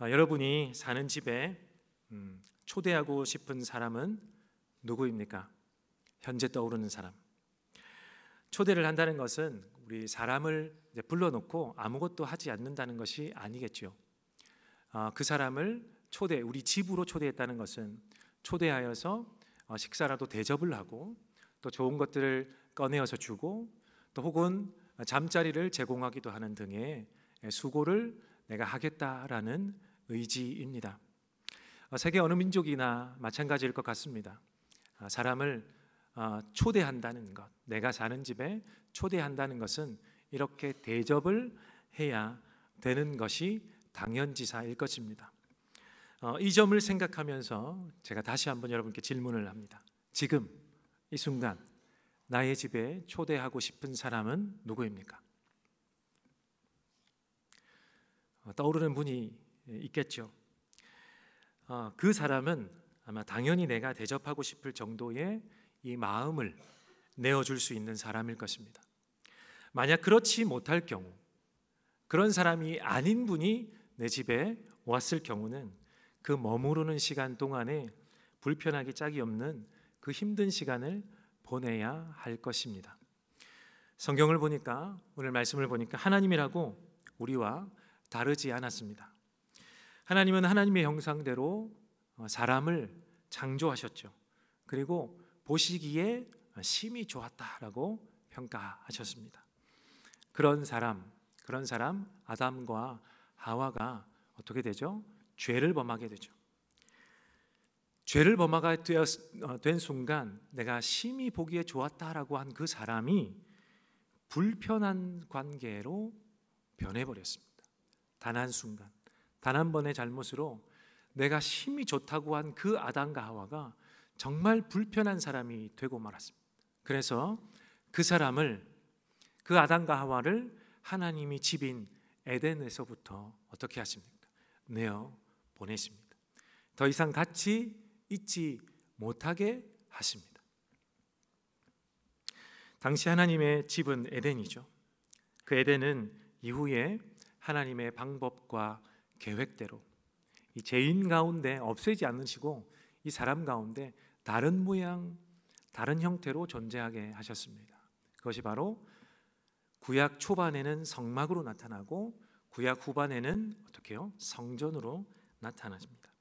여러분이 사는 집에 초대하고 싶은 사람은 누구입니까? 현재 떠오르는 사람. 초대를 한다는 것은 우리 사람을 불러놓고 아무것도 하지 않는다는 것이 아니겠죠. 그 사람을 우리 집으로 초대했다는 것은 초대하여서 식사라도 대접을 하고 또 좋은 것들을 꺼내어서 주고 또 혹은 잠자리를 제공하기도 하는 등의 수고를 내가 하겠다라는 의지입니다. 세계 어느 민족이나 마찬가지일 것 같습니다. 사람을 초대한다는 것, 내가 사는 집에 초대한다는 것은 이렇게 대접을 해야 되는 것이 당연지사일 것입니다. 이 점을 생각하면서 제가 다시 한번 여러분께 질문을 합니다. 지금 이 순간 나의 집에 초대하고 싶은 사람은 누구입니까? 떠오르는 분이 있겠죠. 그 사람은 아마 당연히 내가 대접하고 싶을 정도의 이 마음을 내어줄 수 있는 사람일 것입니다. 만약 그렇지 못할 경우, 그런 사람이 아닌 분이 내 집에 왔을 경우는 그 머무르는 시간 동안에 불편하기 짝이 없는 그 힘든 시간을 보내야 할 것입니다. 성경을 보니까, 오늘 말씀을 보니까 하나님이라고 우리와 다르지 않았습니다. 하나님은 하나님의 형상대로 사람을 창조하셨죠. 그리고 보시기에 심히 좋았다라고 평가하셨습니다. 그런 사람 아담과 하와가 어떻게 되죠? 죄를 범하게 되죠. 죄를 범하게 된 순간 내가 심히 보기에 좋았다라고 한 그 사람이 불편한 관계로 변해버렸습니다. 단 한순간, 단 한 번의 잘못으로 내가 심히 좋다고 한 그 아담과 하와가 정말 불편한 사람이 되고 말았습니다. 그래서 그 아담과 하와를 하나님이 집인 에덴에서부터 어떻게 하십니까? 내어 보내십니다. 더 이상 같이 있지 못하게 하십니다. 당시 하나님의 집은 에덴이죠. 그 에덴은 이후에 하나님의 방법과 계획대로 이 죄인 가운데 없애지 않으시고 이 사람 가운데 다른 모양, 다른 형태로 존재하게 하셨습니다. 그것이 바로 구약 초반에는 성막으로 나타나고 구약 후반에는 어떻게 해요? 성전으로 나타납니다.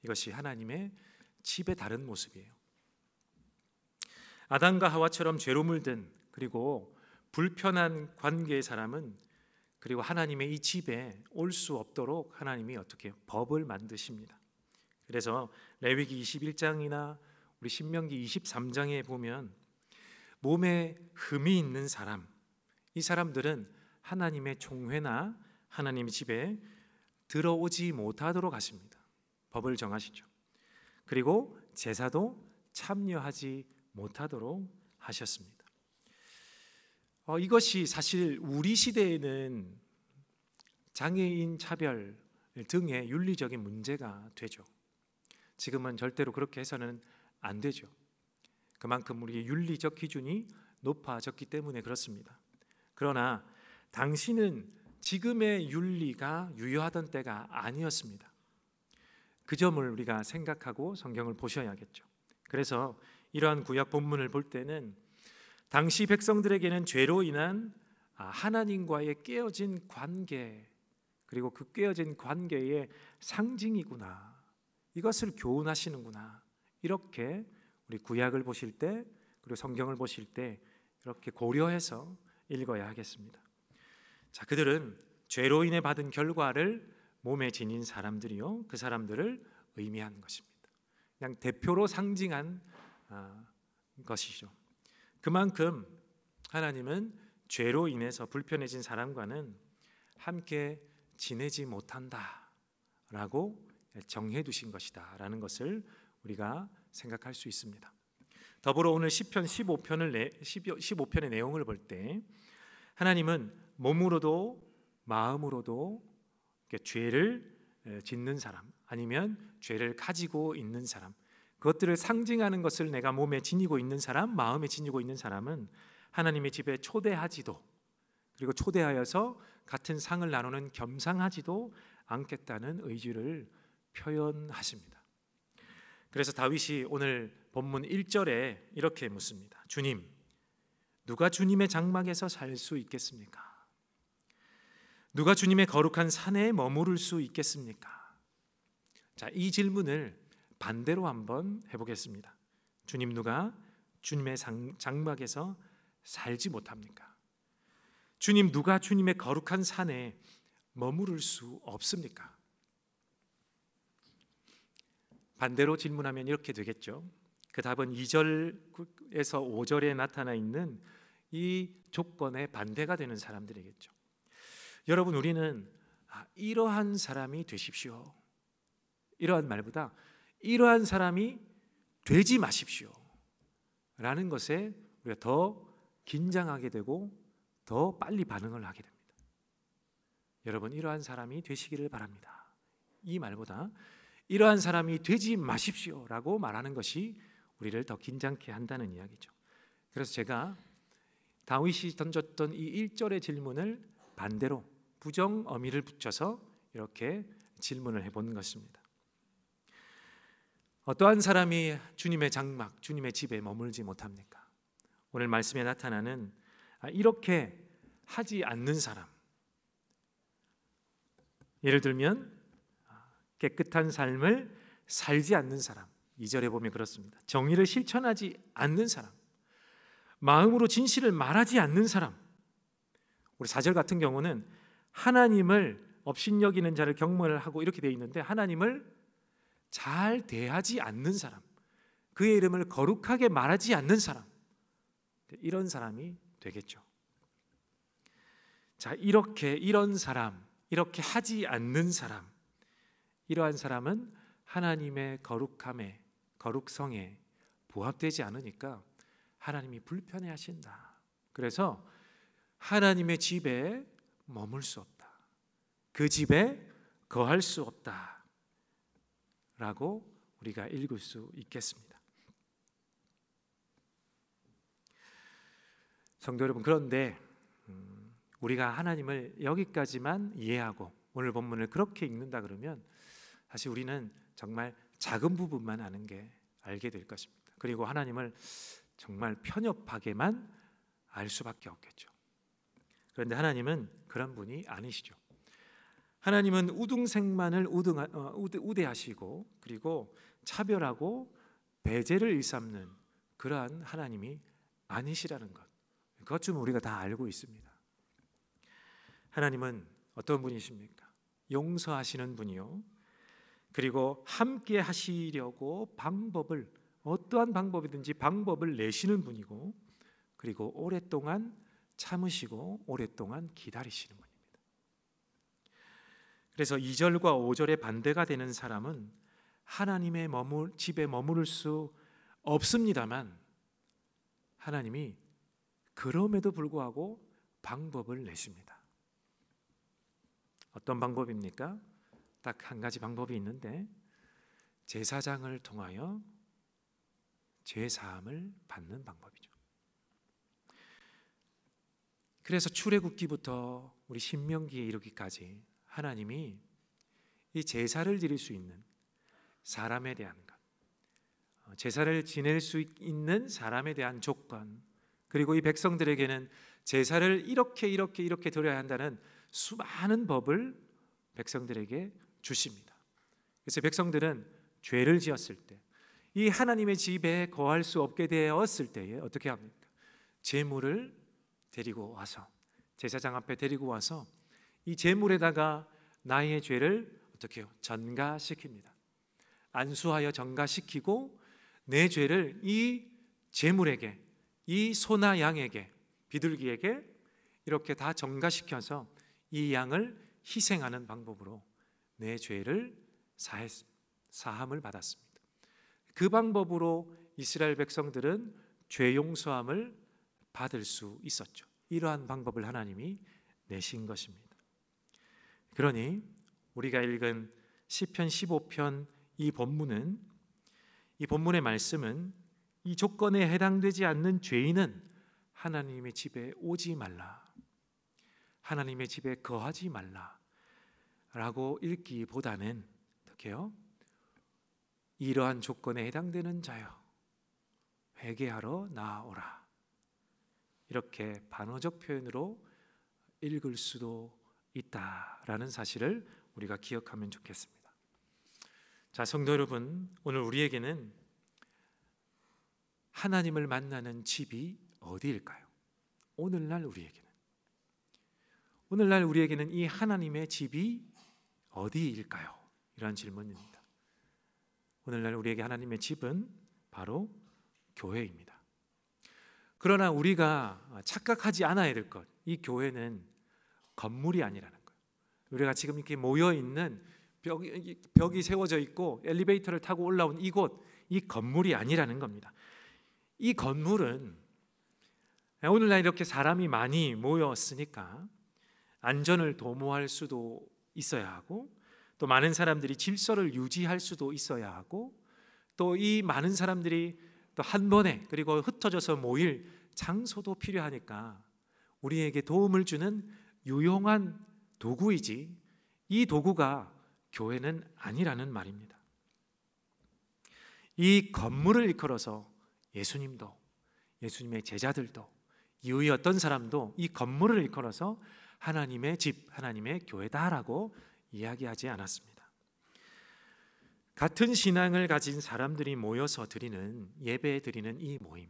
이것이 하나님의 집의 다른 모습이에요. 아담과 하와처럼 죄로 물든 그리고 불편한 관계의 사람은 그리고 하나님의 이 집에 올 수 없도록 하나님이 어떻게 해요? 법을 만드십니다. 그래서 레위기 21장이나 우리 신명기 23장에 보면 몸에 흠이 있는 사람, 이 사람들은 하나님의 총회나 하나님의 집에 들어오지 못하도록 하십니다. 법을 정하시죠. 그리고 제사도 참여하지 못하도록 하셨습니다. 이것이 사실 우리 시대에는 장애인 차별 등의 윤리적인 문제가 되죠. 지금은 절대로 그렇게 해서는 안 되죠. 그만큼 우리의 윤리적 기준이 높아졌기 때문에 그렇습니다. 그러나 당시는 지금의 윤리가 유효하던 때가 아니었습니다. 그 점을 우리가 생각하고 성경을 보셔야겠죠. 그래서 이러한 구약 본문을 볼 때는 당시 백성들에게는 죄로 인한 하나님과의 깨어진 관계, 그리고 그 깨어진 관계의 상징이구나, 이것을 교훈하시는구나, 이렇게 우리 구약을 보실 때 그리고 성경을 보실 때 이렇게 고려해서 읽어야 하겠습니다. 자, 그들은 죄로 인해 받은 결과를 몸에 지닌 사람들이요, 그 사람들을 의미하는 것입니다. 그냥 대표로 상징한 것이죠. 그만큼 하나님은 죄로 인해서 불편해진 사람과는 함께 지내지 못한다라고 정해두신 것이다라는 것을 우리가 생각할 수 있습니다. 더불어 오늘 시편 15편의 내용을 볼 때 하나님은 몸으로도 마음으로도 죄를 짓는 사람, 아니면 죄를 가지고 있는 사람, 그것들을 상징하는 것을 내가 몸에 지니고 있는 사람, 마음에 지니고 있는 사람은 하나님의 집에 초대하지도, 그리고 초대하여서 같은 상을 나누는 겸상하지도 않겠다는 의지를 표현하십니다. 그래서 다윗이 오늘 본문 1절에 이렇게 묻습니다. 주님, 누가 주님의 장막에서 살 수 있겠습니까? 누가 주님의 거룩한 산에 머무를 수 있겠습니까? 자, 이 질문을 반대로 한번 해보겠습니다. 주님, 누가 주님의 장막에서 살지 못합니까? 주님, 누가 주님의 거룩한 산에 머무를 수 없습니까? 반대로 질문하면 이렇게 되겠죠. 그 답은 2절에서 5절에 나타나 있는 이 조건에 반대가 되는 사람들이겠죠. 여러분, 우리는 이러한 사람이 되십시오, 이러한 말보다 이러한 사람이 되지 마십시오 라는 것에 우리가 더 긴장하게 되고 더 빨리 반응을 하게 됩니다. 여러분, 이러한 사람이 되시기를 바랍니다, 이 말보다 이러한 사람이 되지 마십시오 라고 말하는 것이 우리를 더 긴장케 한다는 이야기죠. 그래서 제가 다윗이 던졌던 이 1절의 질문을 반대로 부정 어미를 붙여서 이렇게 질문을 해본 것입니다. 어떠한 사람이 주님의 장막, 주님의 집에 머물지 못합니까? 오늘 말씀에 나타나는 이렇게 하지 않는 사람, 예를 들면 깨끗한 삶을 살지 않는 사람, 2절에 보면 그렇습니다. 정의를 실천하지 않는 사람, 마음으로 진실을 말하지 않는 사람. 우리 4절 같은 경우는 하나님을 업신여기는 자를 경멸하고 이렇게 되어 있는데, 하나님을 잘 대하지 않는 사람, 그의 이름을 거룩하게 말하지 않는 사람, 이런 사람이 되겠죠. 자, 이런 사람, 이렇게 하지 않는 사람, 이러한 사람은 하나님의 거룩함에, 거룩성에 부합되지 않으니까 하나님이 불편해하신다. 그래서 하나님의 집에 머물 수 없다, 그 집에 거할 수 없다 라고 우리가 읽을 수 있겠습니다. 성도 여러분, 그런데 우리가 하나님을 여기까지만 이해하고 오늘 본문을 그렇게 읽는다 그러면 사실 우리는 정말 작은 부분만 알게 될 것입니다. 그리고 하나님을 정말 편협하게만 알 수밖에 없겠죠. 그런데 하나님은 그런 분이 아니시죠. 하나님은 우등생만을 우대하시고 그리고 차별하고 배제를 일삼는 그러한 하나님이 아니시라는 것, 그것 좀 우리가 다 알고 있습니다. 하나님은 어떤 분이십니까? 용서하시는 분이요, 그리고 함께 하시려고 어떠한 방법이든지 방법을 내시는 분이고, 그리고 오랫동안 참으시고 오랫동안 기다리시는 분입니다. 그래서 2절과 5절의 반대가 되는 사람은 하나님의 집에 머무를 수 없습니다만, 하나님이 그럼에도 불구하고 방법을 내십니다. 어떤 방법입니까? 딱 한 가지 방법이 있는데, 제사장을 통하여 죄사함을 받는 방법이죠. 그래서 출애굽기부터 우리 신명기에 이르기까지 하나님이 이 제사를 드릴 수 있는 사람에 대한 것, 제사를 지낼 수 있는 사람에 대한 조건, 그리고 이 백성들에게는 제사를 이렇게 드려야 한다는 수많은 법을 백성들에게 주십니다. 그래서 백성들은 죄를 지었을 때, 이 하나님의 집에 거할 수 없게 되었을 때에 어떻게 합니까? 제물을 데리고 와서, 제사장 앞에 데리고 와서 이 제물에다가 나의 죄를 어떻게 해요? 전가시킵니다. 안수하여 전가시키고 내 죄를 이 제물에게, 이 소나 양에게, 비둘기에게 이렇게 다 전가시켜서 이 양을 희생하는 방법으로 내 죄를 사함을 받았습니다. 그 방법으로 이스라엘 백성들은 죄 용서함을 받을 수 있었죠. 이러한 방법을 하나님이 내신 것입니다. 그러니 우리가 읽은 시편 15편 이 본문의 말씀은 이 조건에 해당되지 않는 죄인은 하나님의 집에 오지 말라, 하나님의 집에 거하지 말라라고 읽기보다는 어떻게요? 이러한 조건에 해당되는 자여 회개하러 나아오라, 이렇게 반어적 표현으로 읽을 수도 있다라는 사실을 우리가 기억하면 좋겠습니다. 자, 성도 여러분, 오늘 우리에게는 하나님을 만나는 집이 어디일까요? 오늘날 우리에게는 이 하나님의 집이 어디일까요? 이러한 질문입니다. 오늘날 우리에게 하나님의 집은 바로 교회입니다. 그러나 우리가 착각하지 않아야 될 것, 이 교회는 건물이 아니라는 거예요. 우리가 지금 이렇게 모여 있는 벽이 세워져 있고 엘리베이터를 타고 올라온 이곳, 이 건물이 아니라는 겁니다. 이 건물은 오늘날 이렇게 사람이 많이 모였으니까 안전을 도모할 수도 있어야 하고, 또 많은 사람들이 질서를 유지할 수도 있어야 하고, 또 이 많은 사람들이 또 한 번에 그리고 흩어져서 모일 장소도 필요하니까 우리에게 도움을 주는 유용한 도구이지, 이 도구가 교회는 아니라는 말입니다. 이 건물을 일컬어서 예수님도, 예수님의 제자들도, 이후에 어떤 사람도 이 건물을 일컬어서 하나님의 집, 하나님의 교회다라고 이야기하지 않았습니다. 같은 신앙을 가진 사람들이 모여서 드리는, 예배 드리는 이 모임,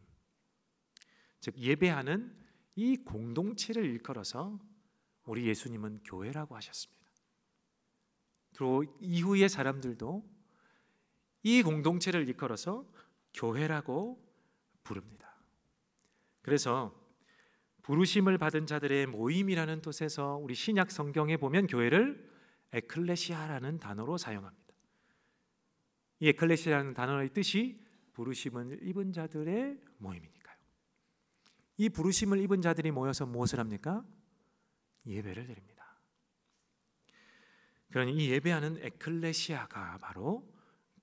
즉 예배하는 이 공동체를 일컬어서 우리 예수님은 교회라고 하셨습니다. 그리고 이후의 사람들도 이 공동체를 일컬어서 교회라고 부릅니다. 그래서 부르심을 받은 자들의 모임이라는 뜻에서 우리 신약 성경에 보면 교회를 에클레시아라는 단어로 사용합니다. 이 에클레시아라는 단어의 뜻이 부르심을 입은 자들의 모임이니까요. 이 부르심을 입은 자들이 모여서 무엇을 합니까? 예배를 드립니다. 그러니 이 예배하는 에클레시아가 바로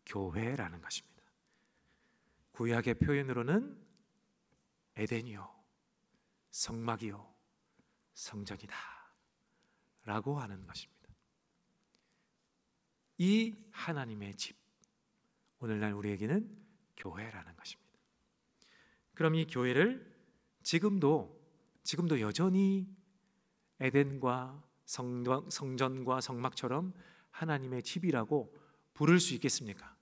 교회라는 것입니다. 구약의 표현으로는 에덴이요, 성막이요, 성전이다 라고 하는 것입니다. 이 하나님의 집, 오늘날 우리에게는 교회라는 것입니다. 그럼 이 교회를 지금도 여전히 에덴과 성전과 성막처럼 하나님의 집이라고 부를 수 있겠습니까?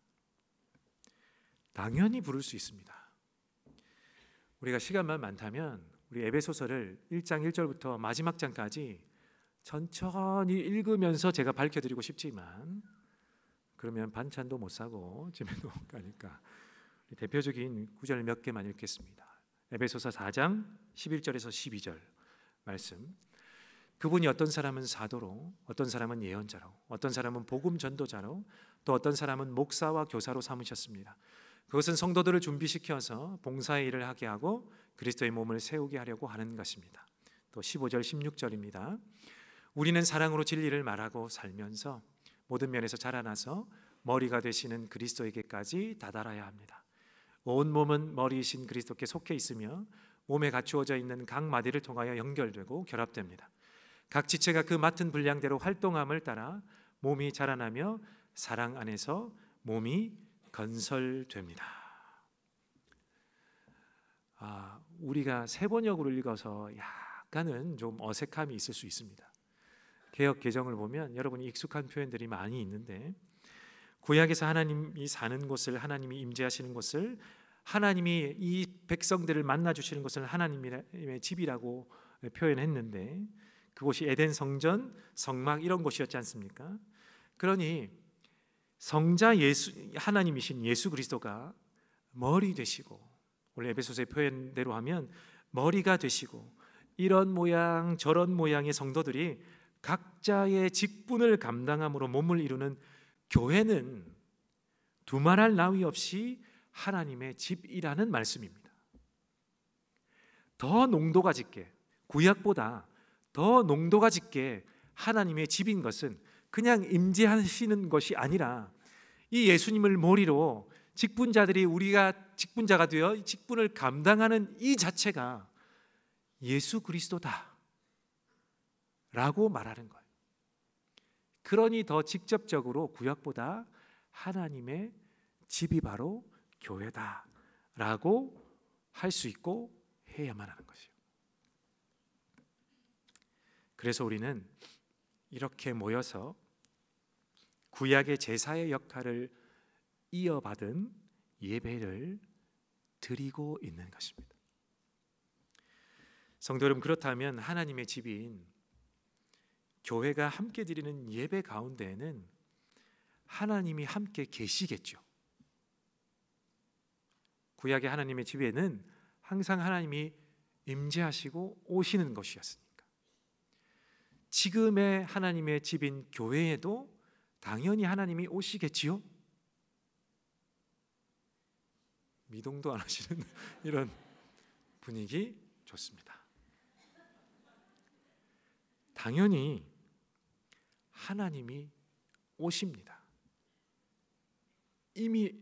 당연히 부를 수 있습니다. 우리가 시간만 많다면 우리 에베소서를 1장 1절부터 마지막 장까지 천천히 읽으면서 제가 밝혀드리고 싶지만 그러면 반찬도 못 사고 집에도 못 가니까 대표적인 구절 몇 개만 읽겠습니다. 에베소서 4장 11절에서 12절 말씀. 그분이 어떤 사람은 사도로, 어떤 사람은 예언자로, 어떤 사람은 복음 전도자로, 또 어떤 사람은 목사와 교사로 삼으셨습니다. 그것은 성도들을 준비시켜서 봉사의 일을 하게 하고 그리스도의 몸을 세우게 하려고 하는 것입니다. 또 15절 16절입니다. 우리는 사랑으로 진리를 말하고 살면서 모든 면에서 자라나서 머리가 되시는 그리스도에게까지 다다라야 합니다. 온 몸은 머리이신 그리스도께 속해 있으며 몸에 갖추어져 있는 각 마디를 통하여 연결되고 결합됩니다. 각 지체가 그 맡은 분량대로 활동함을 따라 몸이 자라나며 사랑 안에서 몸이 건설됩니다. 우리가 세번역으로 읽어서 약간은 좀 어색함이 있을 수 있습니다. 개역 개정을 보면 여러분이 익숙한 표현들이 많이 있는데, 구약에서 하나님이 사는 곳을, 하나님이 임재하시는 곳을, 하나님이 이 백성들을 만나 주시는 곳을 하나님의 집이라고 표현했는데, 그곳이 에덴 성전, 성막 이런 곳이었지 않습니까? 그러니 성자 예수, 하나님이신 예수 그리스도가 머리 되시고, 원래 에베소서의 표현대로 하면 머리가 되시고, 이런 모양 저런 모양의 성도들이 각자의 직분을 감당함으로 몸을 이루는 교회는 두말할 나위 없이 하나님의 집이라는 말씀입니다. 더 농도가 짙게, 구약보다 더 농도가 짙게 하나님의 집인 것은 그냥 임재하시는 것이 아니라 이 예수님을 머리로 직분자들이, 우리가 직분자가 되어 직분을 감당하는 이 자체가 예수 그리스도다 라고 말하는 거예요. 그러니 더 직접적으로 구약보다 하나님의 집이 바로 교회다 라고 할 수 있고 해야만 하는 것이요. 그래서 우리는 이렇게 모여서 구약의 제사의 역할을 이어받은 예배를 드리고 있는 것입니다. 성도 여러분, 그렇다면 하나님의 집인 교회가 함께 드리는 예배 가운데에는 하나님이 함께 계시겠죠. 구약의 하나님의 집에는 항상 하나님이 임재하시고 오시는 것이었으니까 지금의 하나님의 집인 교회에도 당연히 하나님이 오시겠지요? 미동도 안 하시는 이런 분위기 좋습니다. 당연히 하나님이 오십니다. 이미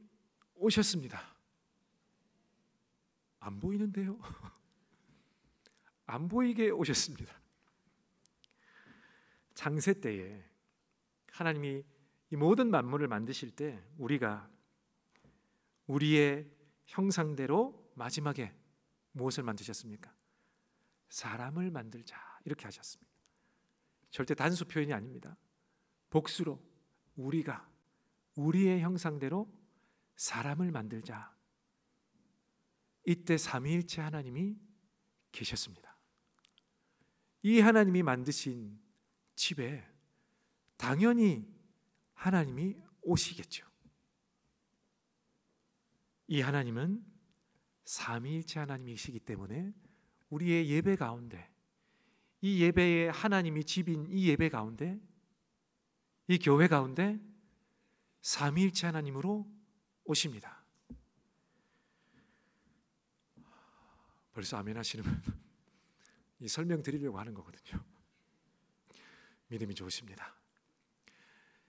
오셨습니다. 안 보이는데요? 안 보이게 오셨습니다. 창세 때에 하나님이 이 모든 만물을 만드실 때 우리가 우리의 형상대로 마지막에 무엇을 만드셨습니까? 사람을 만들자 이렇게 하셨습니다. 절대 단수 표현이 아닙니다. 복수로 우리가 우리의 형상대로 사람을 만들자. 이때 삼위일체 하나님이 계셨습니다. 이 하나님이 만드신 집에 당연히 하나님이 오시겠죠. 이 하나님은 삼위일체 하나님이시기 때문에 우리의 예배 가운데, 이 예배에 하나님이 집인 이 예배 가운데, 이 교회 가운데 삼위일체 하나님으로 오십니다. 벌써 아멘 하시는 분, 이 설명 드리려고 하는 거거든요. 믿음이 좋으십니다.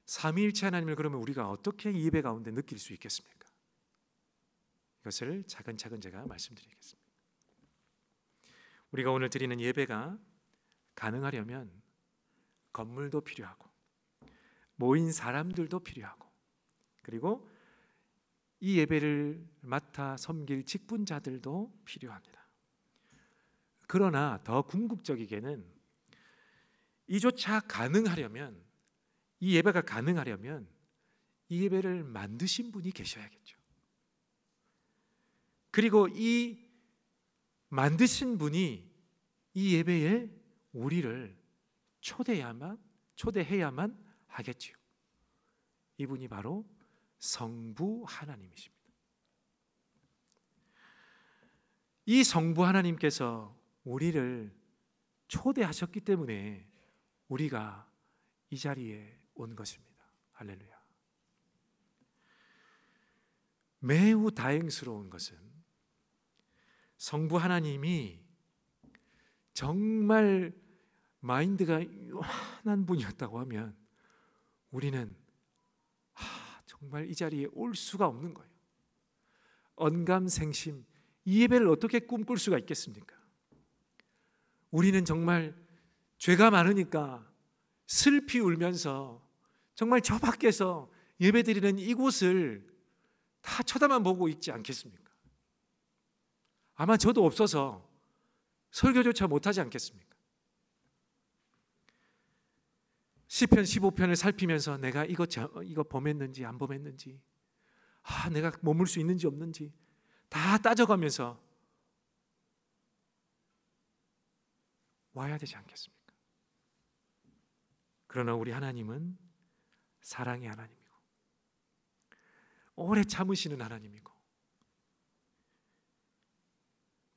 삼위일체 하나님을 그러면 우리가 어떻게 이 예배 가운데 느낄 수 있겠습니까? 이것을 차근차근 제가 말씀드리겠습니다. 우리가 오늘 드리는 예배가 가능하려면 건물도 필요하고 모인 사람들도 필요하고 그리고 이 예배를 맡아 섬길 직분자들도 필요합니다. 그러나 더 궁극적이게는 이조차 가능하려면, 이 예배가 가능하려면 이 예배를 만드신 분이 계셔야겠죠. 그리고 이 만드신 분이 이 예배에 우리를 초대해야만 하겠지요. 이분이 바로 성부 하나님이십니다. 이 성부 하나님께서 우리를 초대하셨기 때문에 우리가 이 자리에 온 것입니다. 할렐루야. 매우 다행스러운 것은 성부 하나님이 정말 마인드가 요한한 분이었다고 하면 우리는 정말 이 자리에 올 수가 없는 거예요. 언감생심, 이 예배를 어떻게 꿈꿀 수가 있겠습니까? 우리는 정말 죄가 많으니까 슬피 울면서 정말 저 밖에서 예배드리는 이곳을 다 쳐다만 보고 있지 않겠습니까? 아마 저도 없어서 설교조차 못하지 않겠습니까? 시편 15편을 살피면서 내가 이거 범했는지 안 범했는지, 내가 머물 수 있는지 없는지 다 따져가면서 와야 되지 않겠습니까? 그러나 우리 하나님은 사랑의 하나님이고 오래 참으시는 하나님이고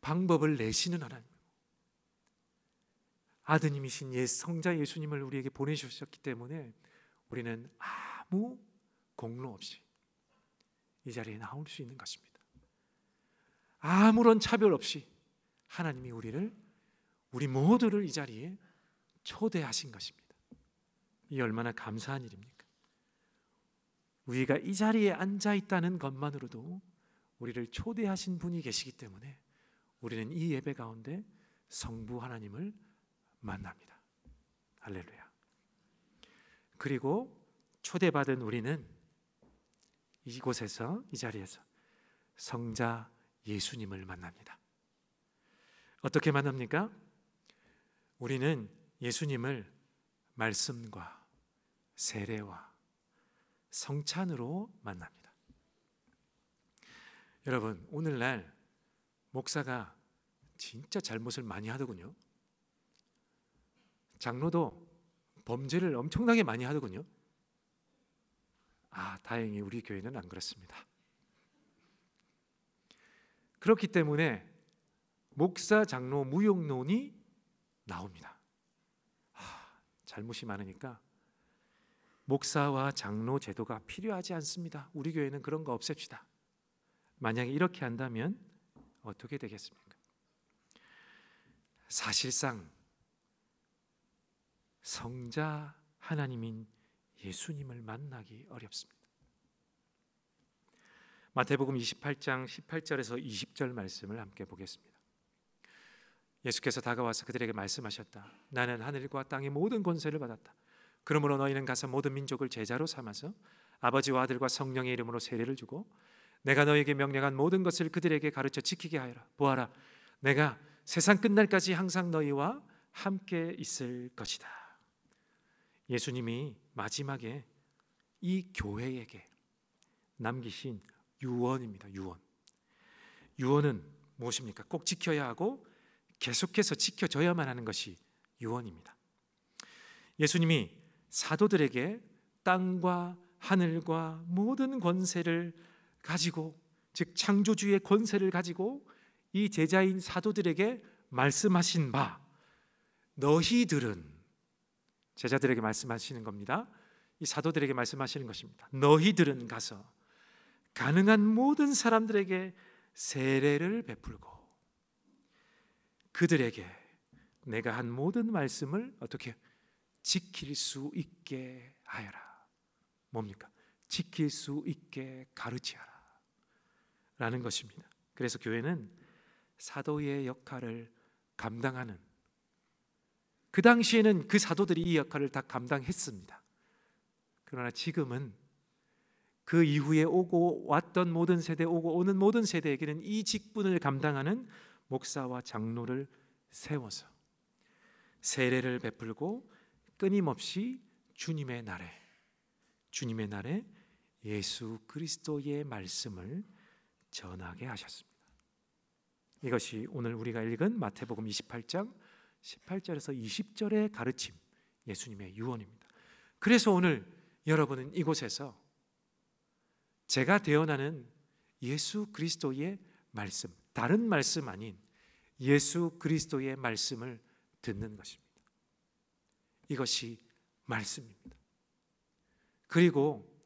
방법을 내시는 하나님이고 아드님이신 성자 예수님을 우리에게 보내주셨기 때문에 우리는 아무 공로 없이 이 자리에 나올 수 있는 것입니다. 아무런 차별 없이 하나님이 우리 모두를 이 자리에 초대하신 것입니다. 이 얼마나 감사한 일입니까? 우리가 이 자리에 앉아 있다는 것만으로도 우리를 초대하신 분이 계시기 때문에 우리는 이 예배 가운데 성부 하나님을 만납니다. 할렐루야. 그리고 초대받은 우리는 이곳에서, 이 자리에서 성자 예수님을 만납니다. 어떻게 만납니까? 우리는 예수님을 말씀과 세례와 성찬으로 만납니다. 여러분, 오늘날 목사가 진짜 잘못을 많이 하더군요. 장로도 범죄를 엄청나게 많이 하더군요. 다행히 우리 교회는 안 그렇습니다. 그렇기 때문에 목사, 장로, 무용론이 나옵니다. 잘못이 많으니까 목사와 장로 제도가 필요하지 않습니다. 우리 교회는 그런 거 없앱시다. 만약에 이렇게 한다면 어떻게 되겠습니까? 사실상 성자 하나님인 예수님을 만나기 어렵습니다. 마태복음 28장 18절에서 20절 말씀을 함께 보겠습니다. 예수께서 다가와서 그들에게 말씀하셨다. 나는 하늘과 땅의 모든 권세를 받았다. 그러므로 너희는 가서 모든 민족을 제자로 삼아서 아버지와 아들과 성령의 이름으로 세례를 주고 내가 너희에게 명령한 모든 것을 그들에게 가르쳐 지키게 하여라. 보아라, 내가 세상 끝날까지 항상 너희와 함께 있을 것이다. 예수님이 마지막에 이 교회에게 남기신 유언입니다. 유언은 무엇입니까? 꼭 지켜야 하고 계속해서 지켜져야만 하는 것이 유언입니다. 예수님이 사도들에게 땅과 하늘과 모든 권세를 가지고, 즉 창조주의 권세를 가지고 이 제자인 사도들에게 말씀하신 바, 너희들은, 제자들에게 말씀하시는 겁니다. 이 사도들에게 말씀하시는 것입니다. 너희들은 가서 가능한 모든 사람들에게 세례를 베풀고 그들에게 내가 한 모든 말씀을 어떻게 지킬 수 있게 하여라. 뭡니까? 지킬 수 있게 가르치하라 라는 것입니다. 그래서 교회는 사도의 역할을 감당하는, 그 당시에는 그 사도들이 이 역할을 다 감당했습니다. 그러나 지금은 그 이후에 오고 왔던 모든 세대, 오고 오는 모든 세대에게는 이 직분을 감당하는 목사와 장로를 세워서 세례를 베풀고 끊임없이 주님의 날에 예수 그리스도의 말씀을 전하게 하셨습니다. 이것이 오늘 우리가 읽은 마태복음 28장 18절에서 20절의 가르침, 예수님의 유언입니다. 그래서 오늘 여러분은 이곳에서 제가 대언하는 예수 그리스도의 말씀, 다른 말씀 아닌 예수 그리스도의 말씀을 듣는 것입니다. 이것이 말씀입니다. 그리고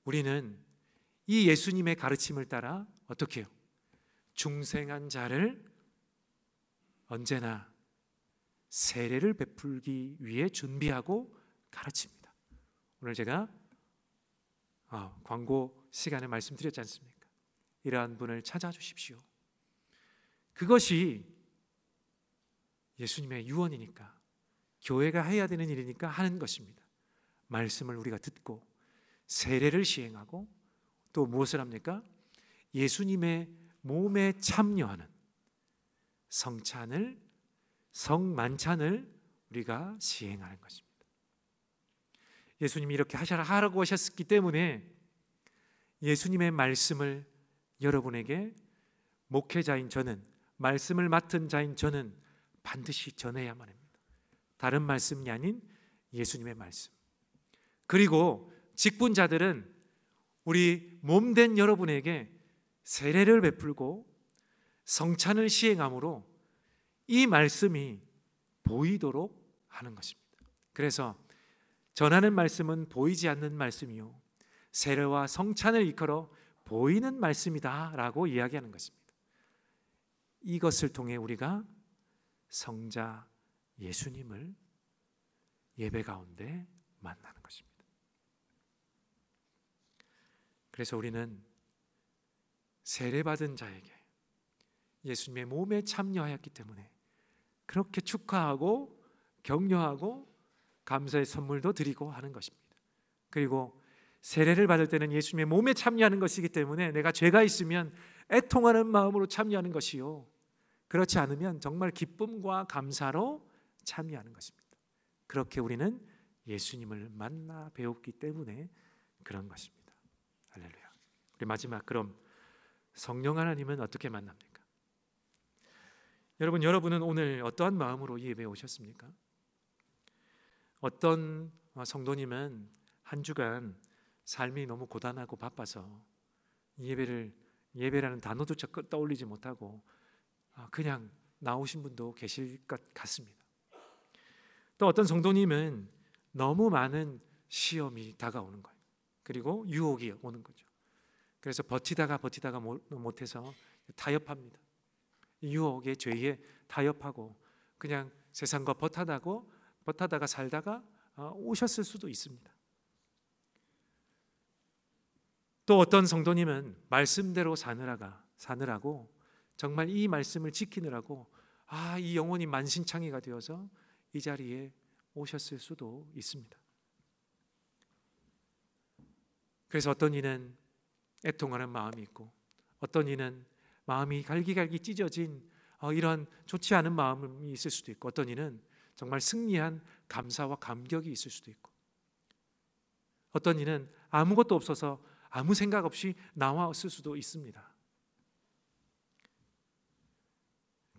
우리는 이 예수님의 가르침을 따라 어떻게 해요? 중생한 자를 언제나 세례를 베풀기 위해 준비하고 가르칩니다. 오늘 제가 광고 시간에 말씀드렸지 않습니까? 이러한 분을 찾아주십시오. 그것이 예수님의 유언이니까, 교회가 해야 되는 일이니까 하는 것입니다. 말씀을 우리가 듣고 세례를 시행하고 또 무엇을 합니까? 예수님의 몸에 참여하는 성만찬을 우리가 시행하는 것입니다. 예수님이 이렇게 하라고 하셨기 때문에 예수님의 말씀을 여러분에게 목회자인 저는, 말씀을 맡은 자인 저는 반드시 전해야만 합니다. 다른 말씀이 아닌 예수님의 말씀. 그리고 직분자들은 우리 몸된 여러분에게 세례를 베풀고 성찬을 시행함으로 이 말씀이 보이도록 하는 것입니다. 그래서 전하는 말씀은 보이지 않는 말씀이요 세례와 성찬을 일컬어 보이는 말씀이다 라고 이야기하는 것입니다. 이것을 통해 우리가 성자 예수님을 예배 가운데 만나는 것입니다. 그래서 우리는 세례받은 자에게 예수님의 몸에 참여하였기 때문에 그렇게 축하하고 격려하고 감사의 선물도 드리고 하는 것입니다. 그리고 세례를 받을 때는 예수님의 몸에 참여하는 것이기 때문에 내가 죄가 있으면 애통하는 마음으로 참여하는 것이요, 그렇지 않으면 정말 기쁨과 감사로 참여하는 것입니다. 그렇게 우리는 예수님을 만나 배웠기 때문에 그런 것입니다. 할렐루야. 우리 마지막, 그럼 성령 하나님은 어떻게 만납니까? 여러분은 오늘 어떠한 마음으로 이 예배에 오셨습니까? 어떤 성도님은 한 주간 삶이 너무 고단하고 바빠서 예배라는 단어조차 떠올리지 못하고 그냥 나오신 분도 계실 것 같습니다. 또 어떤 성도님은 너무 많은 시험이 다가오는 거예요. 그리고 유혹이 오는 거죠. 그래서 버티다가 못해서 타협합니다. 유혹의 죄에 타협하고 그냥 세상과 버타다가 살다가 오셨을 수도 있습니다. 또 어떤 성도님은 말씀대로 사느라고 정말 이 말씀을 지키느라고 이 영혼이 만신창이가 되어서 이 자리에 오셨을 수도 있습니다. 그래서 어떤 이는 애통하는 마음이 있고, 어떤 이는 마음이 갈기갈기 찢어진 이런 좋지 않은 마음이 있을 수도 있고, 어떤 이는 정말 승리한 감사와 감격이 있을 수도 있고, 어떤 이는 아무것도 없어서 아무 생각 없이 나왔을 수도 있습니다.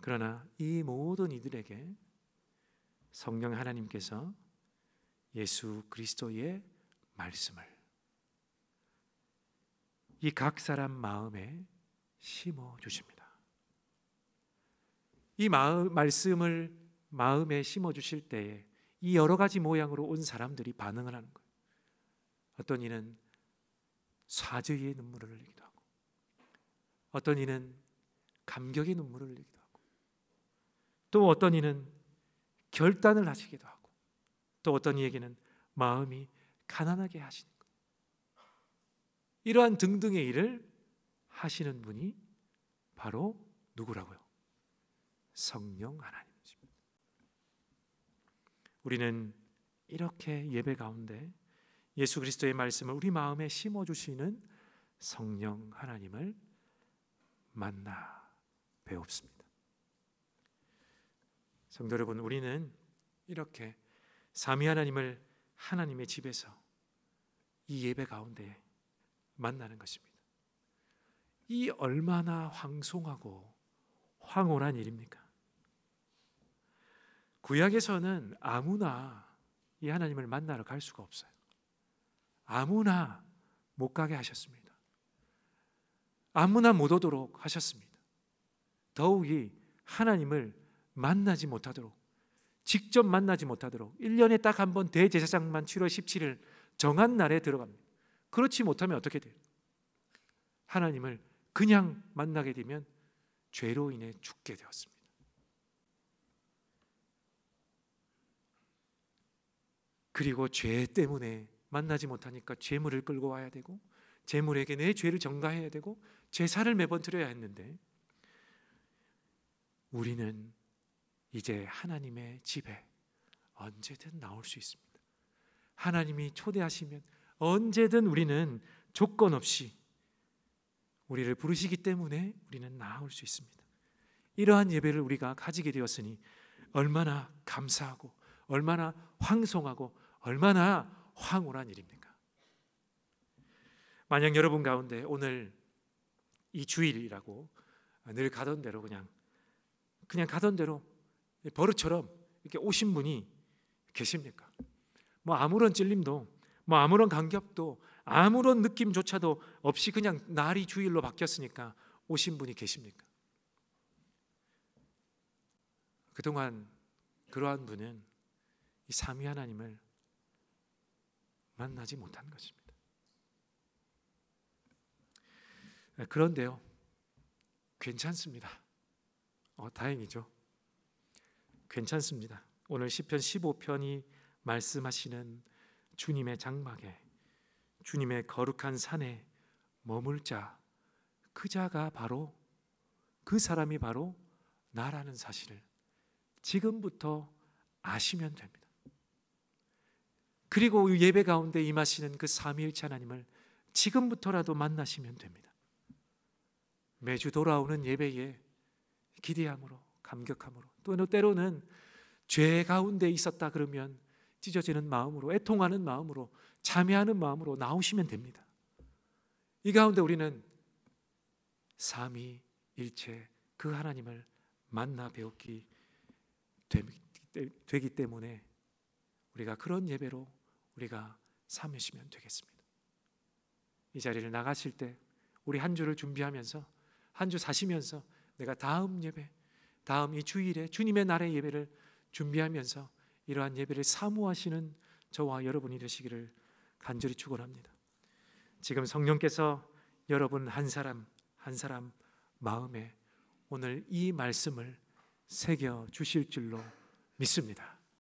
그러나 이 모든 이들에게 성령 하나님께서 예수 그리스도의 말씀을 이 각 사람 마음에 심어 주십니다. 이 말씀을 마음에 심어 주실 때에 이 여러 가지 모양으로 온 사람들이 반응을 하는 거예요. 어떤 이는 사죄의 눈물을 흘리기도 하고, 어떤 이는 감격의 눈물을 흘리기도 하고, 또 어떤 이는 결단을 하시기도 하고, 또 어떤 이에게는 마음이 가난하게 하시는 거예요. 이러한 등등의 일을 하시는 분이 바로 누구라고요? 성령 하나님이십니다. 우리는 이렇게 예배 가운데 예수 그리스도의 말씀을 우리 마음에 심어주시는 성령 하나님을 만나 배웁습니다. 성도 여러분, 우리는 이렇게 삼위 하나님을 하나님의 집에서 이 예배 가운데 만나는 것입니다. 이 얼마나 황송하고 황홀한 일입니까? 구약에서는 아무나 이 하나님을 만나러 갈 수가 없어요. 아무나 못 가게 하셨습니다. 아무나 못 오도록 하셨습니다. 더욱이 하나님을 만나지 못하도록, 직접 만나지 못하도록 1년에 딱 한 번 대제사장만 7월 17일 정한 날에 들어갑니다. 그렇지 못하면 어떻게 돼요? 하나님을 그냥 만나게 되면 죄로 인해 죽게 되었습니다. 그리고 죄 때문에 만나지 못하니까 죄물을 끌고 와야 되고, 죄물에게 내 죄를 전가해야 되고, 제사를 매번 드려야 했는데, 우리는 이제 하나님의 집에 언제든 나올 수 있습니다. 하나님이 초대하시면 언제든 우리는 조건 없이 우리를 부르시기 때문에 우리는 나올 수 있습니다. 이러한 예배를 우리가 가지게 되었으니 얼마나 감사하고 얼마나 황송하고 얼마나 황홀한 일입니까? 만약 여러분 가운데 오늘 이 주일이라고 늘 가던 대로 그냥 가던 대로 버릇처럼 이렇게 오신 분이 계십니까? 뭐 아무런 찔림도, 뭐 아무런 간격도, 아무런 느낌조차도 없이 그냥 날이 주일로 바뀌었으니까 오신 분이 계십니까? 그동안 그러한 분은 이 삼위 하나님을 만나지 못한 것입니다. 그런데요, 괜찮습니다. 다행이죠. 괜찮습니다. 오늘 시편 15편이 말씀하시는 주님의 장막에, 주님의 거룩한 산에 머물 자, 그 자가 바로, 그 사람이 바로 나라는 사실을 지금부터 아시면 됩니다. 그리고 예배 가운데 임하시는 그 삼위일체 하나님을 지금부터라도 만나시면 됩니다. 매주 돌아오는 예배에 기대함으로, 감격함으로, 또 때로는 죄 가운데 있었다 그러면 찢어지는 마음으로, 애통하는 마음으로, 참회하는 마음으로 나오시면 됩니다. 이 가운데 우리는 삼위일체 그 하나님을 만나 배웠기 되기 때문에 우리가 그런 예배로 우리가 삼으시면 되겠습니다. 이 자리를 나가실 때 우리 한 주를 준비하면서, 한 주 사시면서 내가 다음 예배, 다음 이 주일에 주님의 날의 예배를 준비하면서 이러한 예배를 사모하시는 저와 여러분이 되시기를 간절히 축원합니다. 지금 성령께서 여러분 한 사람 한 사람 마음에 오늘 이 말씀을 새겨 주실 줄로 믿습니다.